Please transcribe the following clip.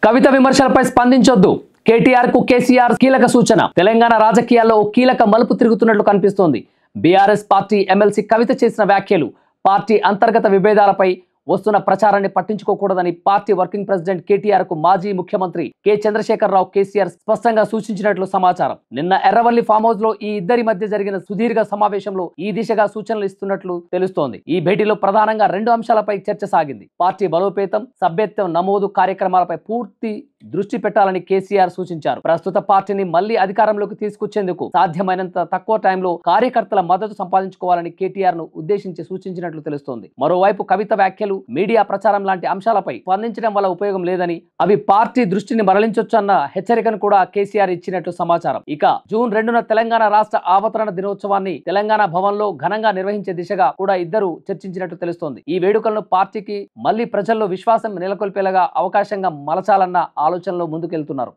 కవిత విమర్శలపై స్పందించొద్దు. కేటీఆర్ కు కేసీఆర్ కీలక సూచన. తెలంగాణ రాజకీయాల్లో ఓ కీలక మలుపు తిరుగుతున్నట్లు కనిపిస్తోంది. బీఆర్ఎస్ పార్టీ ఎమ్మెల్సీ కవిత చేసిన వ్యాఖ్యలు పార్టీ అంతర్గత విభేదాలపై వస్తున్న ప్రచారాన్ని పట్టించుకోకూడదని పార్టీ వర్కింగ్ ప్రెసిడెంట్ కేటీఆర్ కు మాజీ ముఖ్యమంత్రి కె చంద్రశేఖరరావు కేసీఆర్ స్పష్టంగా సూచించినట్లు సమాచారం. నిన్న ఎర్రవల్లి ఫామ్ హౌస్ లో ఈ ఇద్దరి మధ్య జరిగిన సుదీర్ఘ సమావేశంలో ఈ దిశగా సూచనలు ఇస్తున్నట్లు తెలుస్తోంది. ఈ భేటీలో ప్రధానంగా 2 అంశాలపై చర్చ సాగింది. పార్టీ బలోపేతం, సభ్యత్వం నమోదు కార్యక్రమాలపై పూర్తి దృష్టి పెట్టాలని కేసీఆర్ సూచించారు. ప్రస్తుత పార్టీని మళ్లీ అధికారంలోకి తీసుకొచ్చేందుకు సాధ్యమైనంత తక్కువ టైంలో కార్యకర్తల మద్దతు సంపాదించుకోవాలని కేటీఆర్ ను ఉద్దేశించి సూచించినట్లు తెలుస్తోంది. మరోవైపు కవిత వ్యాఖ్యలు, మీడియా ప్రచారం లాంటి అంశాలపై స్పందించడం వల్ల ఉపయోగం లేదని, అవి పార్టీ దృష్టిని మరలించొచ్చన్న హెచ్చరికను కూడా కేసీఆర్ ఇచ్చినట్లు సమాచారం. ఇక జూన్ 2న తెలంగాణ రాష్ట్ర అవతరణ దినోత్సవాన్ని తెలంగాణ భవన్ లో ఘనంగా నిర్వహించే దిశగా కూడా ఇద్దరు చర్చించినట్లు తెలుస్తోంది. ఈ వేడుకలను పార్టీకి మళ్లీ ప్రజల్లో విశ్వాసం నెలకొల్పేలాగా అవకాశంగా మలచాలన్న ఆలోచనలో ముందుకెళ్తున్నారు.